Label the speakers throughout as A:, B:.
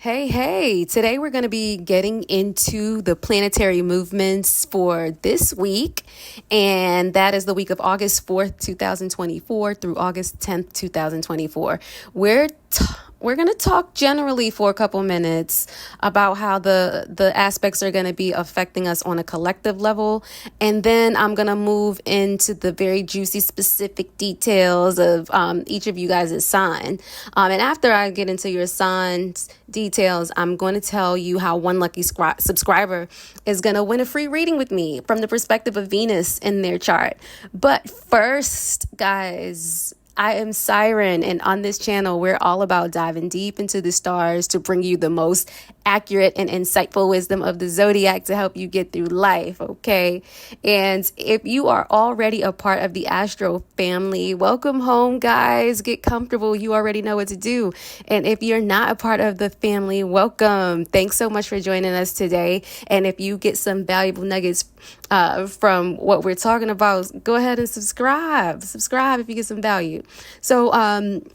A: Hey, today we're going to be getting into the planetary movements for this week, and that is the week of August 4th, 2024 through August 10th, 2024. We're going to talk generally for a couple minutes about how the aspects are going to be affecting us on a collective level, and then I'm going to move into the very juicy specific details of each of you guys' sign. And after I get into your signs details, I'm going to tell you how one lucky subscriber is going to win a free reading with me from the perspective of Venus in their chart. But first, guys, I am Siren, and on this channel, we're all about diving deep into the stars to bring you the most accurate and insightful wisdom of the zodiac to help you get through life, okay? And if you are already a part of the Astro family, welcome home, guys. Get comfortable. You already know what to do. And if you're not a part of the family, welcome. Thanks so much for joining us today. And if you get some valuable nuggets from what we're talking about, go ahead and subscribe if you get some value. So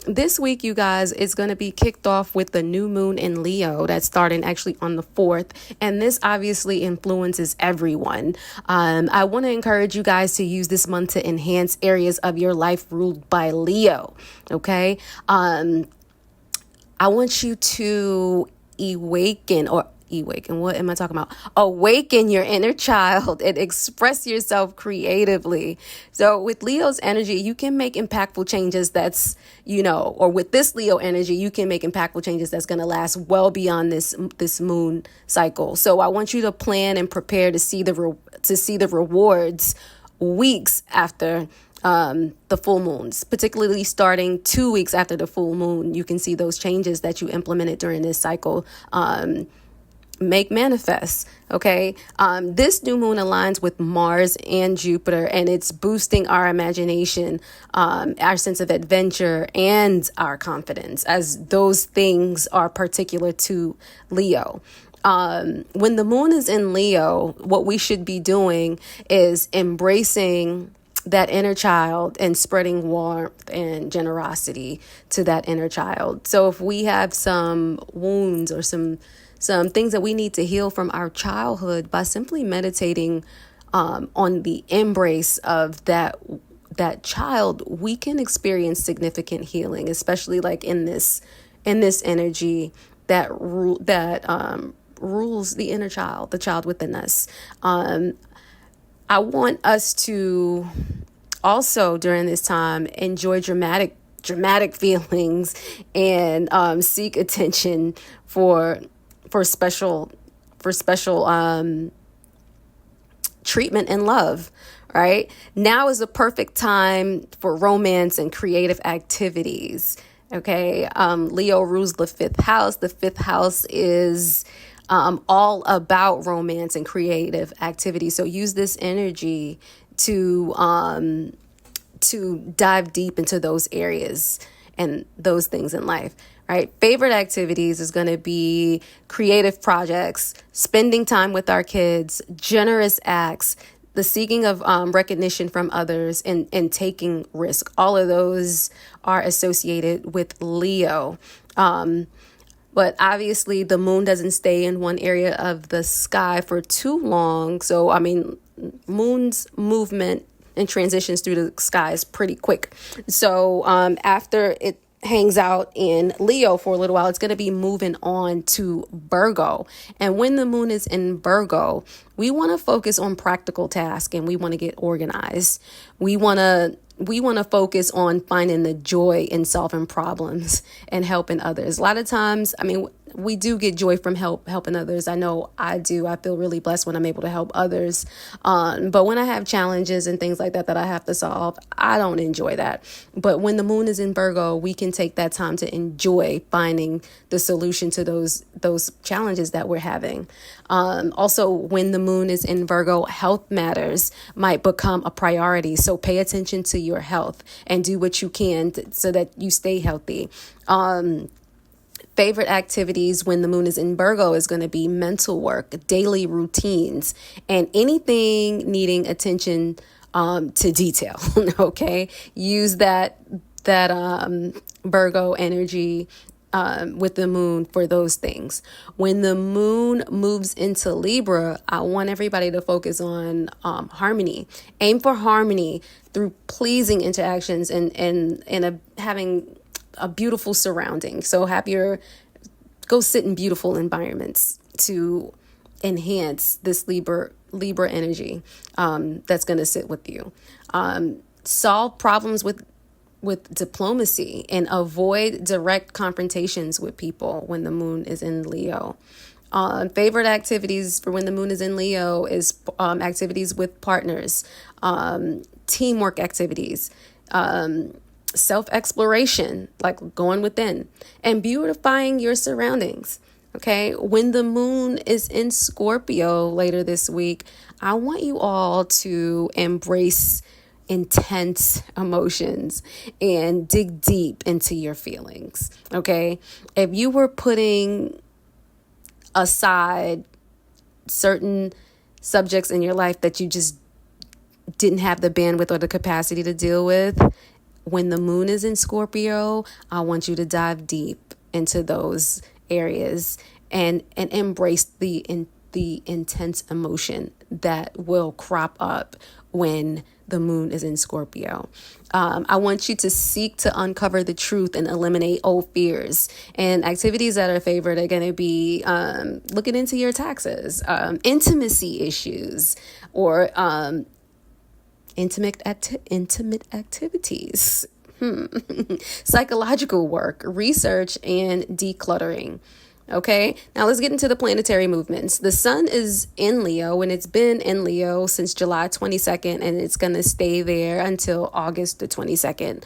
A: this week, you guys, is going to be kicked off with the new moon in Leo that's starting actually on the 4th, and this obviously influences everyone. I want to encourage you guys to use this month to enhance areas of your life ruled by Leo. Okay, I want you to what am I talking about? Awaken your inner child and express yourself creatively. So with Leo's energy, you can make impactful changes or with this Leo energy, you can make impactful changes that's going to last well beyond this moon cycle. So I want you to plan and prepare to see the rewards weeks after the full moons, particularly starting 2 weeks after the full moon. You can see those changes that you implemented during this cycle make manifest. Okay. This new moon aligns with Mars and Jupiter, and it's boosting our imagination, our sense of adventure, and our confidence, as those things are particular to Leo. When the moon is in Leo, what we should be doing is embracing that inner child and spreading warmth and generosity to that inner child. So if we have some wounds or some things that we need to heal from our childhood, by simply meditating on the embrace of that child, we can experience significant healing, especially like in this energy that rules the inner child, the child within us. I want us to also during this time enjoy dramatic feelings and seek attention for special treatment and love. Right now is a perfect time for romance and creative activities. Okay, Leo rules the 5th house. The 5th house is all about romance and creative activity. So use this energy to dive deep into those areas and those things in life. Right. Favorite activities is going to be creative projects, spending time with our kids, generous acts, the seeking of recognition from others, and taking risk. All of those are associated with Leo. But obviously the moon doesn't stay in one area of the sky for too long. So, moon's movement and transitions through the sky is pretty quick. So after it hangs out in Leo for a little while, it's going to be moving on to Virgo. And when the moon is in Virgo, we want to focus on practical tasks and we want to get organized. We want to focus on finding the joy in solving problems and helping others. A lot of times, we do get joy from helping others. I know I do. I feel really blessed when I'm able to help others. But when I have challenges and things like that I have to solve, I don't enjoy that. But when the moon is in Virgo, we can take that time to enjoy finding the solution to those challenges that we're having. Also, when the moon is in Virgo, health matters might become a priority. So pay attention to your health and do what you can so that you stay healthy. Favorite activities when the moon is in Virgo is going to be mental work, daily routines, and anything needing attention to detail. Okay, use that Virgo energy with the moon for those things. When the moon moves into Libra, I want everybody to focus on harmony. Aim for harmony through pleasing interactions and having a beautiful surrounding. So go sit in beautiful environments to enhance this Libra energy that's going to sit with you. Solve problems with diplomacy and avoid direct confrontations with people when the moon is in Leo. Favorite activities for when the moon is in Leo is activities with partners, teamwork activities, self-exploration, like going within, and beautifying your surroundings. Okay, when the moon is in Scorpio later this week, I want you all to embrace intense emotions and dig deep into your feelings. Okay, if you were putting aside certain subjects in your life that you just didn't have the bandwidth or the capacity to deal with, when the moon is in Scorpio, I want you to dive deep into those areas and embrace the intense emotion that will crop up when the moon is in Scorpio. I want you to seek to uncover the truth and eliminate old fears. And activities that are favored are going to be looking into your taxes, intimacy issues, or intimate activities, psychological work, research, and decluttering. Okay, now let's get into the planetary movements. The sun is in Leo, and it's been in Leo since July 22nd, and it's going to stay there until August the 22nd.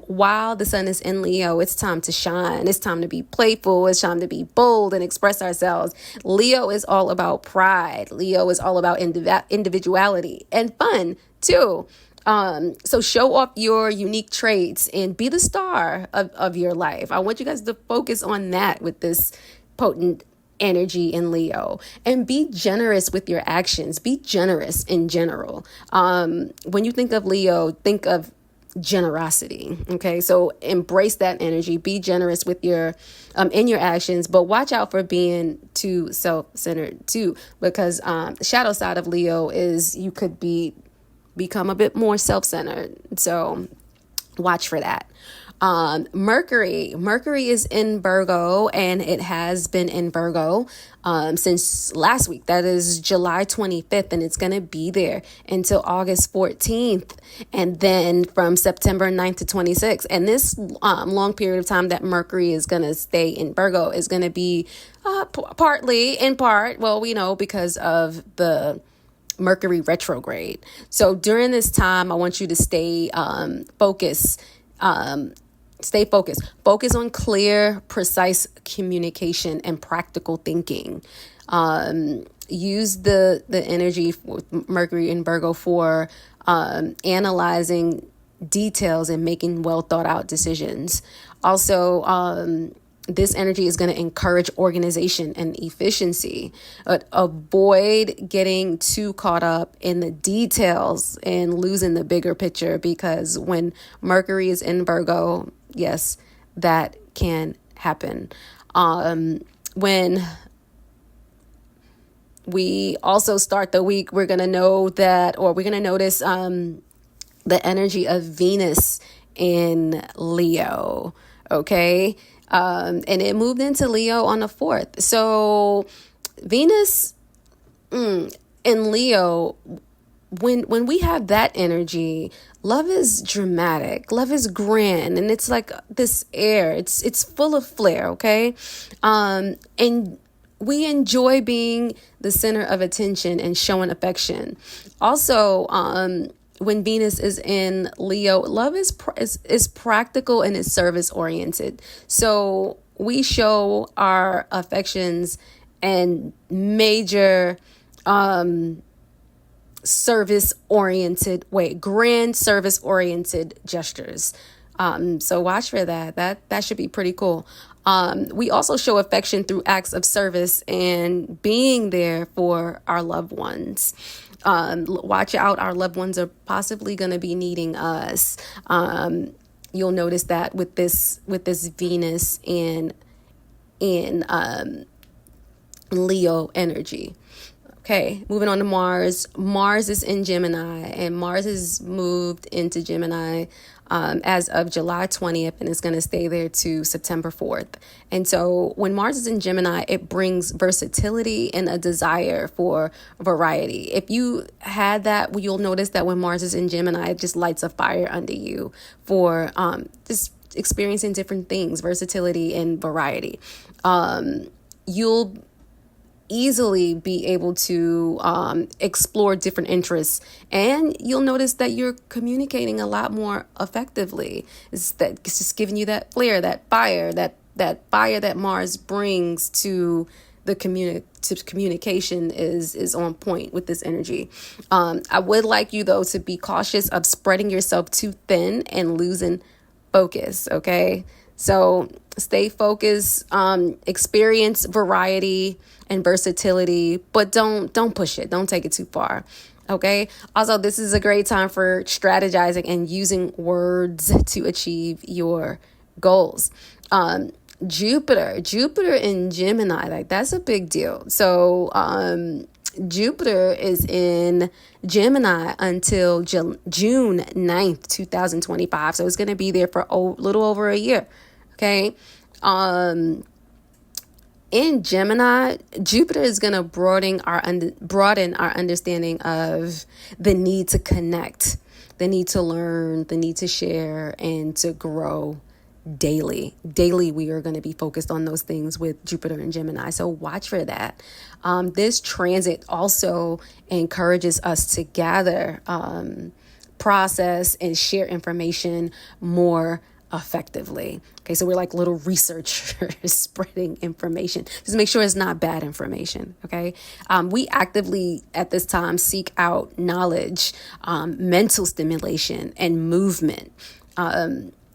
A: While the sun is in Leo, it's time to shine. It's time to be playful. It's time to be bold and express ourselves. Leo is all about pride. Leo is all about individuality and fun too. So show off your unique traits and be the star of your life. I want you guys to focus on that with this potent energy in Leo, and be generous with your actions. Be generous in general. When you think of Leo, think of generosity. Okay, so embrace that energy. Be generous with your in your actions, but watch out for being too self-centered too, because the shadow side of Leo is you could become a bit more self-centered. So watch for that. Mercury is in Virgo, and it has been in Virgo since last week. That is July 25th, and it's going to be there until August 14th, and then from September 9th to 26th. And this long period of time that Mercury is going to stay in Virgo is going to be in part, because of the Mercury retrograde. So during this time, I want you to stay focused. Focus on clear, precise communication and practical thinking. Use the energy with Mercury in Virgo for analyzing details and making well thought out decisions. Also, this energy is going to encourage organization and efficiency. Avoid getting too caught up in the details and losing the bigger picture, because when Mercury is in Virgo, yes, that can happen. When we also start the week, we're going to notice the energy of Venus in Leo. Okay. And it moved into Leo on the 4th. So Venus in Leo, when we have that energy, love is dramatic, love is grand, and it's like this air. It's full of flair, okay? And we enjoy being the center of attention and showing affection. Also, when Venus is in Leo, love is practical and is service oriented. So we show our affections and major service oriented grand service oriented gestures. So watch for that. That should be pretty cool. We also show affection through acts of service and being there for our loved ones. Watch out, our loved ones are possibly going to be needing us. You'll notice that with this Venus in Leo energy. Okay, moving on to Mars. Mars is in Gemini, and Mars has moved into Gemini as of July 20th, and it's going to stay there to September 4th. And so when Mars is in Gemini, it brings versatility and a desire for variety. If you had that, you'll notice that when Mars is in Gemini, it just lights a fire under you for just experiencing different things, versatility and variety. You'll easily be able to explore different interests, and you'll notice that you're communicating a lot more effectively. It's just giving you that flair, that fire, that fire that Mars brings to the communication is on point with this energy. I would like you though to be cautious of spreading yourself too thin and losing focus. Okay, so stay focused, experience variety and versatility, but don't push it. Don't take it too far. Okay. Also, this is a great time for strategizing and using words to achieve your goals. Jupiter in Gemini, like that's a big deal. So, Jupiter is in Gemini until June 9th, 2025. So it's going to be there for a little over a year. Okay. In Gemini, Jupiter is going to broaden our understanding of the need to connect, the need to learn, the need to share, and to grow daily. Daily, we are going to be focused on those things with Jupiter and Gemini. So watch for that. This transit also encourages us to gather, process, and share information more effectively. Okay, so we're like little researchers spreading information. Just make sure it's not bad information. Okay, we actively at this time seek out knowledge, mental stimulation, and movement.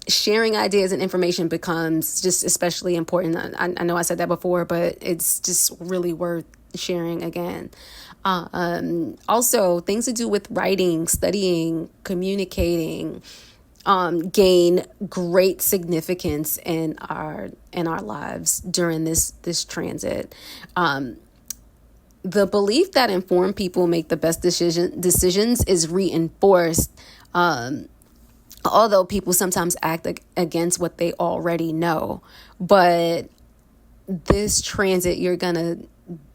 A: Sharing ideas and information becomes just especially important. I know I said that before, but it's just really worth sharing again. Also, things to do with writing, studying, communicating, gain great significance in our lives during this transit. The belief that informed people make the best decisions is reinforced, although people sometimes act against what they already know. But this transit, you're gonna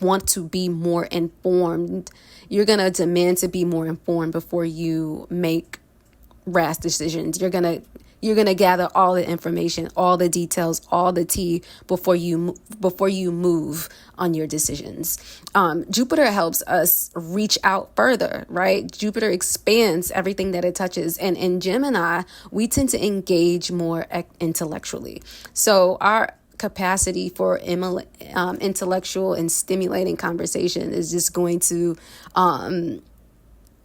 A: want to be more informed. You're gonna demand to be more informed before you make rash decisions. You're gonna gather all the information, all the details, all the tea before you move on your decisions. Jupiter helps us reach out further, right? Jupiter expands everything that it touches, and in Gemini, we tend to engage more intellectually. So our capacity for intellectual and stimulating conversation is just going to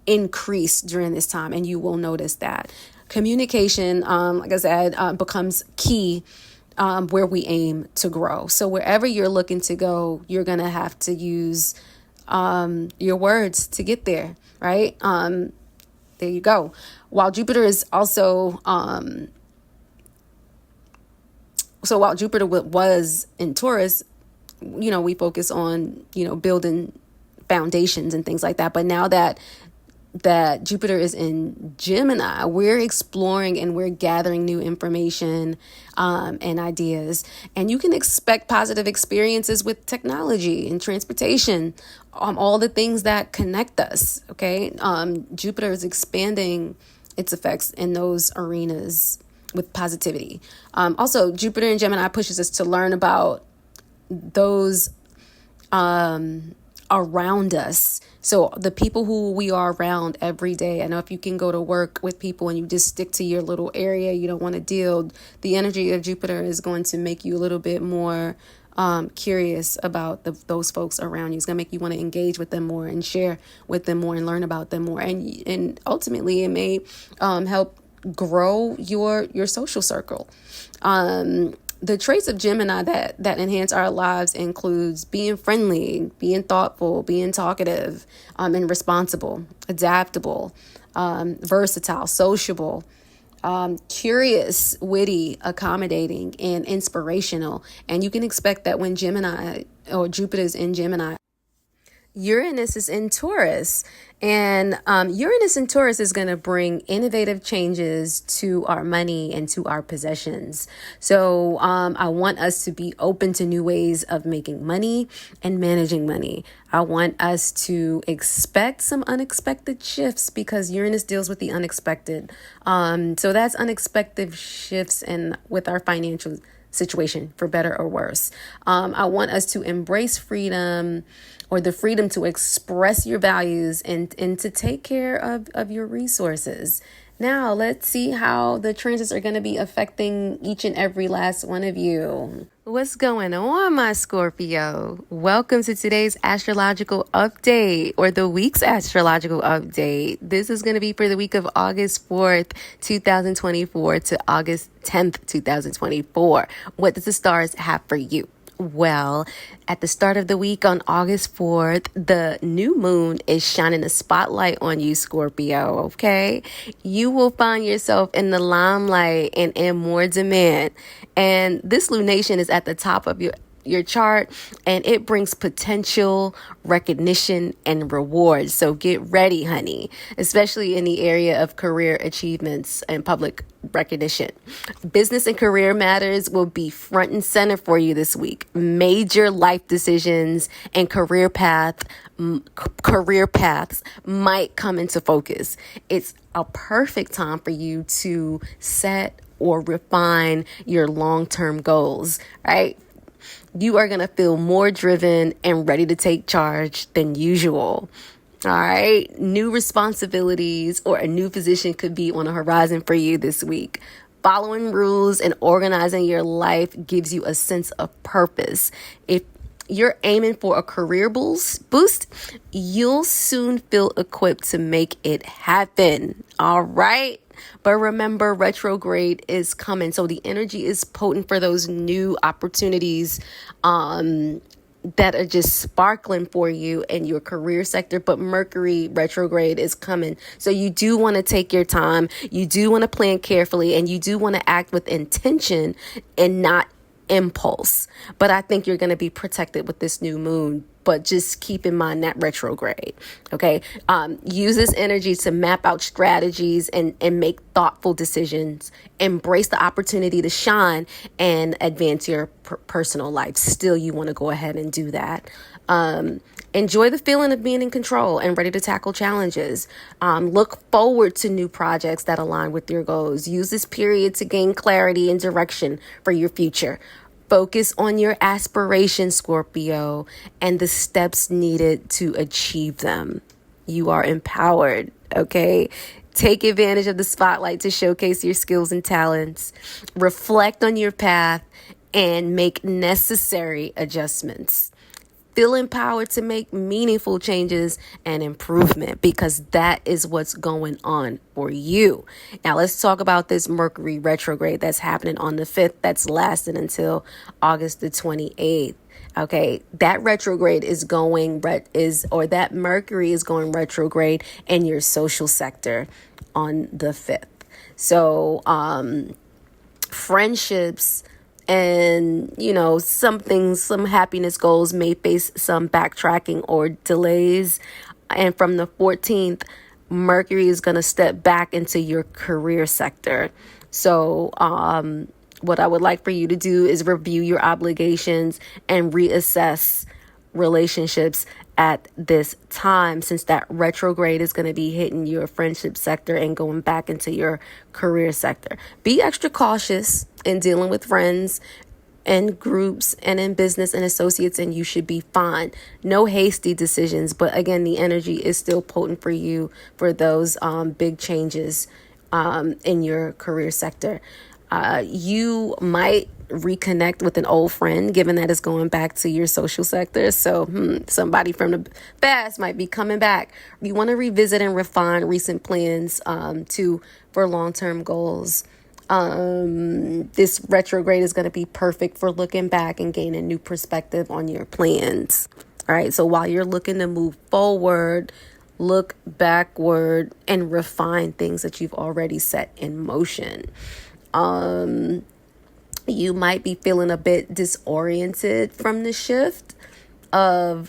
A: increase during this time, and you will notice that communication, like I said, becomes key where we aim to grow. So wherever you're looking to go, you're gonna have to use your words to get there, right? There you go. While Jupiter is also while Jupiter was in Taurus, we focus on building foundations and things like that. But now that Jupiter is in Gemini, we're exploring and we're gathering new information and ideas. And you can expect positive experiences with technology and transportation, all the things that connect us, okay? Jupiter is expanding its effects in those arenas with positivity. Also, Jupiter in Gemini pushes us to learn about those around us. So the people who we are around every day. I know if you can go to work with people and you just stick to your little area, you don't want to deal, the energy of Jupiter is going to make you a little bit more curious about those folks around you. It's going to make you want to engage with them more and share with them more and learn about them more. And ultimately it may help grow your social circle. The traits of Gemini that enhance our lives includes being friendly, being thoughtful, being talkative, and responsible, adaptable, versatile, sociable, curious, witty, accommodating, and inspirational. And you can expect that when Gemini or Jupiter's in Gemini, Uranus is in Taurus, and Uranus in Taurus is going to bring innovative changes to our money and to our possessions. So I want us to be open to new ways of making money and managing money. I want us to expect some unexpected shifts because Uranus deals with the unexpected. So that's unexpected shifts and with our financial situation, for better or worse. I want us to embrace freedom, or the freedom to express your values and to take care of your resources. Now, let's see how the transits are going to be affecting each and every last one of you. What's going on, my Scorpio? Welcome to today's astrological update, or the week's astrological update. This is going to be for the week of August 4th, 2024 to August 10th, 2024. What does the stars have for you? Well, at the start of the week on August 4th, the new moon is shining a spotlight on you, Scorpio, okay? You will find yourself in the limelight and in more demand. And this lunation is at the top of your chart, and it brings potential, recognition, and rewards. So get ready, honey, especially in the area of career achievements and public recognition. Business and career matters will be front and center for you this week. Major life decisions and career paths might come into focus. It's a perfect time for you to set or refine your long-term goals, right? You are going to feel more driven and ready to take charge than usual. All right. New responsibilities or a new position could be on the horizon for you this week. Following rules and organizing your life gives you a sense of purpose. If you're aiming for a career boost, you'll soon feel equipped to make it happen. All right. But remember, retrograde is coming. So the energy is potent for those new opportunities that are just sparkling for you in your career sector. But Mercury retrograde is coming. So you do want to take your time. You do want to plan carefully, and you do want to act with intention and not impulse. But I think you're going to be protected with this new moon. But just keep in mind that retrograde, okay? Use this energy to map out strategies and make thoughtful decisions. Embrace the opportunity to shine and advance your personal life. Still, you want to go ahead and do that. Enjoy the feeling of being in control and ready to tackle challenges. Look forward to new projects that align with your goals. Use this period to gain clarity and direction for your future. Focus on your aspirations, Scorpio, and the steps needed to achieve them. You are empowered, okay? Take advantage of the spotlight to showcase your skills and talents. Reflect on your path and make necessary adjustments. Feel empowered to make meaningful changes and improvement, because that is what's going on for you. Now, let's talk about this Mercury retrograde that's happening on the 5th, that's lasting until August the 28th. Okay, that retrograde is that Mercury is going retrograde in your social sector on the 5th. So, friendships and, some happiness goals may face some backtracking or delays. And from the 14th, Mercury is going to step back into your career sector. So, what I would like for you to do is review your obligations and reassess relationships at this time, since that retrograde is going to be hitting your friendship sector and going back into your career sector. Be extra cautious in dealing with friends and groups and in business and associates, and you should be fine. No hasty decisions, but again, the energy is still potent for you for those big changes in your career sector. You might reconnect with an old friend, given that it's going back to your social sector. So somebody from the past might be coming back. You want to revisit and refine recent plans for long-term goals. This retrograde is going to be perfect for looking back and gaining new perspective on your plans. All right. So while you're looking to move forward, look backward and refine things that you've already set in motion. You might be feeling a bit disoriented from the shift of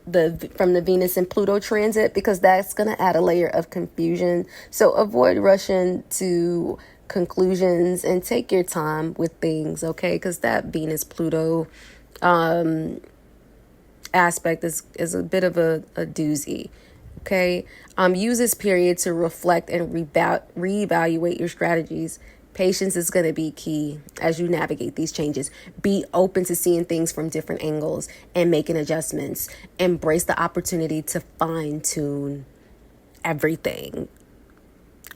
A: the Venus and Pluto transit, because that's going to add a layer of confusion. So avoid rushing to conclusions and take your time with things, okay? Because that Venus Pluto aspect is a bit of a doozy. Okay. Use this period to reflect and reevaluate your strategies. Patience is going to be key as you navigate these changes. Be open to seeing things from different angles and making adjustments. Embrace the opportunity to fine tune everything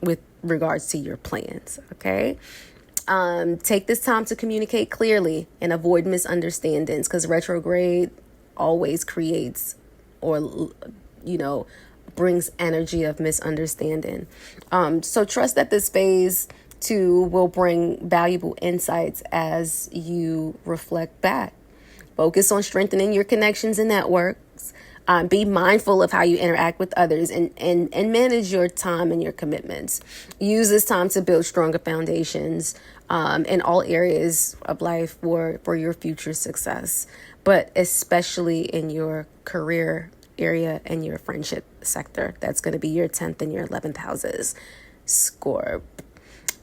A: with regards to your plans. Okay. Take this time to communicate clearly and avoid misunderstandings, because retrograde always creates or, brings energy of misunderstanding. So trust that this phase too will bring valuable insights as you reflect back. Focus on strengthening your connections and networks. Be mindful of how you interact with others and manage your time and your commitments. Use this time to build stronger foundations in all areas of life for your future success, but especially in your career area and your friendship sector. That's going to be your 10th and your 11th houses, Scorp.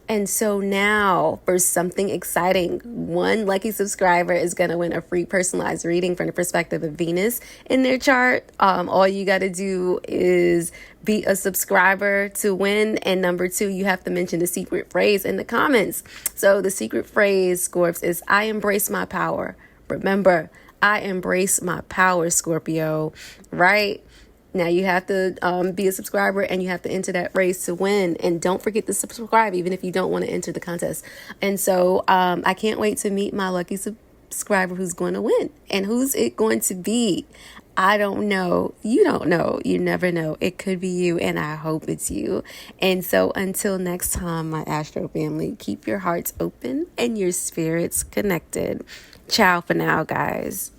A: And so now for something exciting, one lucky subscriber is going to win a free personalized reading from the perspective of Venus in their chart. All you got to do is be a subscriber to win. And number 2, you have to mention the secret phrase in the comments. So the secret phrase, Scorps, is I embrace my power. Remember, I embrace my power, Scorpio, right? Now you have to be a subscriber and you have to enter that race to win. And don't forget to subscribe, even if you don't want to enter the contest. And so I can't wait to meet my lucky subscriber who's going to win. And who's it going to be? I don't know. You don't know. You never know. It could be you, and I hope it's you. And so until next time, my Astro family, keep your hearts open and your spirits connected. Ciao for now, guys.